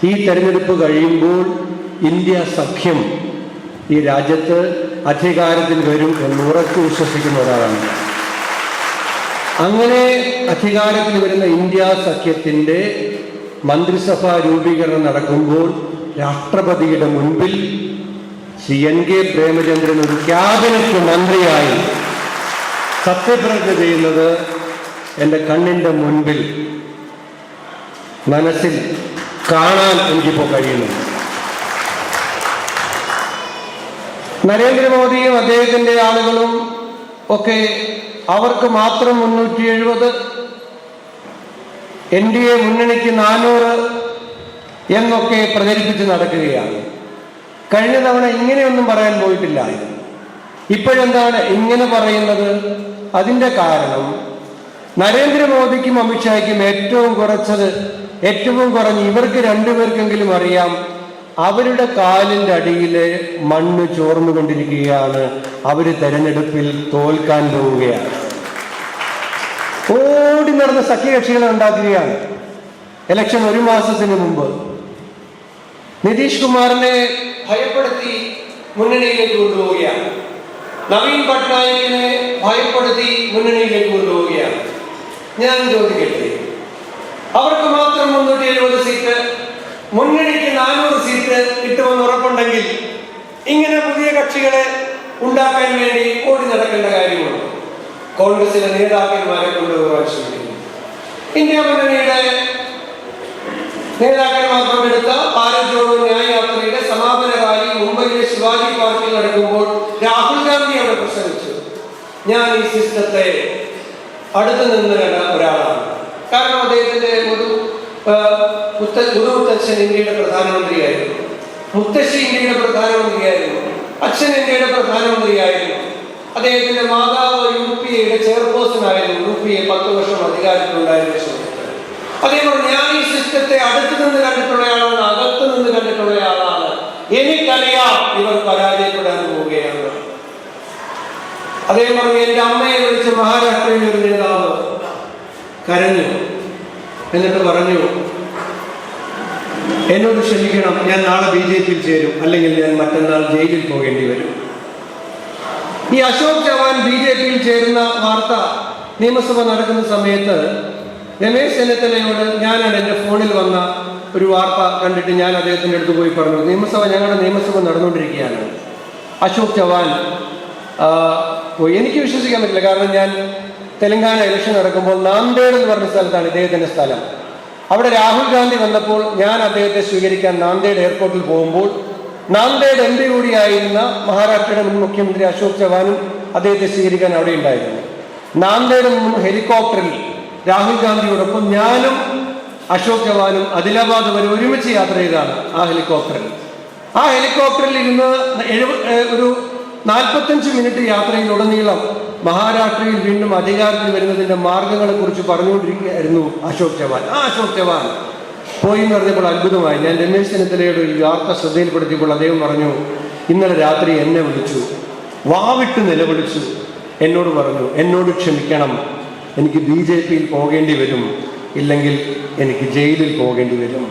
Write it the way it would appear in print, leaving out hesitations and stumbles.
ഈ തെരഞ്ഞെടുപ്പ് കഴിയുമ്പോൾ ഇന്ത്യ സഖ്യം ഈ രാജ്യത്ത് അധികാരത്തിൽ വരും എന്ന് ഉറച്ചു വിശ്വസിക്കുന്ന ഒരാളാണ്. അങ്ങനെ അധികാരത്തിൽ വരുന്ന ഇന്ത്യ സഖ്യത്തിൻ്റെ മന്ത്രിസഭാ രൂപീകരണം നടക്കുമ്പോൾ രാഷ്ട്രപതിയുടെ മുൻപിൽ ശ്രീ NK പ്രേമചന്ദ്രൻ ഒരു ക്യാബിനറ്റ് മന്ത്രിയായി സത്യപ്രതിജ്ഞ ചെയ്യുന്നത് എൻ്റെ കണ്ണിൻ്റെ മുൻപിൽ മനസ്സിൽ കാണാൻ എനിക്കിപ്പോൾ കഴിയുന്നു. നരേന്ദ്രമോദിയും അദ്ദേഹത്തിൻ്റെ ആളുകളും ഒക്കെ അവർക്ക് മാത്രം 370, NDA മുന്നണിക്ക് 400 എന്നൊക്കെ പ്രചരിപ്പിച്ച് നടക്കുകയാണ്. കഴിഞ്ഞ തവണ ഇങ്ങനെയൊന്നും പറയാൻ പോയിട്ടില്ലായിരുന്നു. ഇപ്പോഴെന്താണ് ഇങ്ങനെ പറയുന്നത്? അതിൻ്റെ കാരണം നരേന്ദ്രമോദിക്കും അമിത്ഷായ്ക്കും ഏറ്റവും കുറഞ്ഞ് ഇവർക്ക് രണ്ടുപേർക്കെങ്കിലും അറിയാം, അവരുടെ കാലിൻ്റെ അടിയിലെ മണ്ണ് ചോർന്നുകൊണ്ടിരിക്കുകയാണ്. അവർ തെരഞ്ഞെടുപ്പിൽ തോൽക്കാൻ പോവുകയാണ്. ഓടി നടന്ന സഖ്യകക്ഷികളെ ഉണ്ടാക്കുകയാണ്. ഇലക്ഷൻ 1 മാസത്തിന് മുമ്പ് നിതീഷ് കുമാറിനെ ഭയപ്പെടുത്തി മുന്നണിയിലേക്ക് കൊണ്ടുപോവുകയാണ്. നവീൻ പട്നായിക്കിനെ ഭയപ്പെടുത്തി മുന്നണിയിലേക്ക് കൊണ്ടുപോവുകയാണ്. ഞാൻ ചോദിക്കട്ടെ, അവർക്ക് മാത്രം 370 സീറ്റ്, മുന്നണിക്ക് 400 സീറ്റ് കിട്ടുമെന്ന് ഉറപ്പുണ്ടെങ്കിൽ ഇങ്ങനെ പുതിയ കക്ഷികളെ ഉണ്ടാക്കാൻ വേണ്ടി ഓടി നടക്കേണ്ട കാര്യമുണ്ട്. കോൺഗ്രസിലെ നേതാക്കന്മാരെ കൊണ്ടുപോകാൻ ശ്രമിക്കുന്നു. ഇന്ത്യ മുന്നണിയുടെ നേതാക്കന്മാർ പങ്കെടുത്ത ഭാരത് ജോഡോ ന്യായ യാത്രയുടെ സമാപന റാലി മുംബൈയിലെ ശിവാജി പാർക്കിൽ നടക്കുമ്പോൾ രാഹുൽ ഗാന്ധി അവിടെ പ്രസംഗിച്ചു. ഞാൻ ഈ സിസ്റ്റത്തെ അടുത്ത് നിന്ന് കണ്ട ഒരാളാണ്. കാരണം അദ്ദേഹത്തിന്റെ മുത്തച്ഛൻ ഇന്ത്യയുടെ പ്രധാനമന്ത്രിയായിരുന്നു, മുത്തശ്ശി ഇന്ത്യയുടെ പ്രധാനമന്ത്രിയായിരുന്നു, അച്ഛൻ ഇന്ത്യയുടെ പ്രധാനമന്ത്രിയായിരുന്നു. അദ്ദേഹത്തിന്റെ മാതാവ് UPA ചെയർപേഴ്സൺ ആയിരുന്നു. UPA 10 വർഷം അധികാരത്തിലുണ്ടായിരുന്ന സമയത്ത് അതേപോലെ ഞാൻ ഈ സിസ്റ്റത്തെ അടുത്ത് നിന്ന് കണ്ടിട്ടുള്ളയാളാണ്, അകത്ത് നിന്ന് കണ്ടിട്ടുള്ളയാളാണ്. എനിക്കറിയാം ഇവർ പരാജയപ്പെടാൻ പോവുകയാണ്. അദ്ദേഹം പറഞ്ഞു, എൻ്റെ അമ്മയെ വിളിച്ച് മഹാരാഷ്ട്രയിലെ ഒരു നേതാവ് കരഞ്ഞു. എന്നിട്ട് പറഞ്ഞു, എന്നോട് ക്ഷമിക്കണം, ഞാൻ നാളെ BJPയിൽ ചേരും, അല്ലെങ്കിൽ ഞാൻ മറ്റന്നാൾ ജയിലിൽ പോകേണ്ടി വരും. ഈ അശോക് ചവാൻ BJPയിൽ ചേരുന്ന വാർത്ത നിയമസഭ നടക്കുന്ന സമയത്ത് രമേശ് ചെന്നിത്തലയോട് ഞാനാണ് എൻ്റെ ഫോണിൽ വന്ന ഒരു വാർത്ത കണ്ടിട്ട് ഞാൻ അദ്ദേഹത്തിൻ്റെ അടുത്ത് പോയി പറഞ്ഞു, ഞങ്ങളുടെ നിയമസഭ നടന്നുകൊണ്ടിരിക്കുകയാണ്, അശോക് ചവാൻ പോയി. എനിക്ക് വിശ്വസിക്കാൻ പറ്റില്ല. കാരണം ഞാൻ തെലങ്കാന ഇലക്ഷൻ നടക്കുമ്പോൾ നാന്ദേഡ് എന്ന് പറഞ്ഞ സ്ഥലത്താണ് ഇദ്ദേഹത്തിൻ്റെ സ്ഥലം. അവിടെ രാഹുൽ ഗാന്ധി വന്നപ്പോൾ ഞാൻ അദ്ദേഹത്തെ സ്വീകരിക്കാൻ നാന്ദേഡ് എയർപോർട്ടിൽ പോകുമ്പോൾ നാന്ദേഡ് MP കൂടിയായിരുന്ന മഹാരാഷ്ട്രയുടെ മുൻ മുഖ്യമന്ത്രി അശോക് ചവാനും അദ്ദേഹത്തെ സ്വീകരിക്കാൻ അവിടെ ഉണ്ടായിരുന്നു. നാന്ദേഡിൽ നിന്നും ഹെലികോപ്റ്ററിൽ രാഹുൽ ഗാന്ധിയോടൊപ്പം ഞാനും അശോക് ചവാനും ആദിലാബാദ് വരെ ഒരുമിച്ച് യാത്ര ചെയ്താണ് ആ ഹെലികോപ്റ്ററിൽ ഇരുന്ന് ഒരു 45 മിനിറ്റ് യാത്രയിലുടനീളം മഹാരാഷ്ട്രയിൽ വീണ്ടും അധികാരത്തിൽ വരുന്നതിൻ്റെ മാർഗങ്ങളെ കുറിച്ച് പറഞ്ഞുകൊണ്ടിരിക്കുകയായിരുന്നു അശോക് ചവാൻ. അശോക് ചവാൻ പോയി എന്ന് പറഞ്ഞപ്പോൾ അത്ഭുതമായി. ഞാൻ രമേശ് ചെന്നിത്തലയുടെ ഈ വാർത്ത ശ്രദ്ധയിൽപ്പെടുത്തിയപ്പോൾ അദ്ദേഹം പറഞ്ഞു, ഇന്നലെ രാത്രി എന്നെ വിളിച്ചു, വാവിട്ട് നിലവിളിച്ചു, എന്നോട് പറഞ്ഞു, എന്നോട് ക്ഷമിക്കണം, എനിക്ക് BJPയിൽ പോകേണ്ടി വരും, ഇല്ലെങ്കിൽ എനിക്ക് ജയിലിൽ പോകേണ്ടി വരും.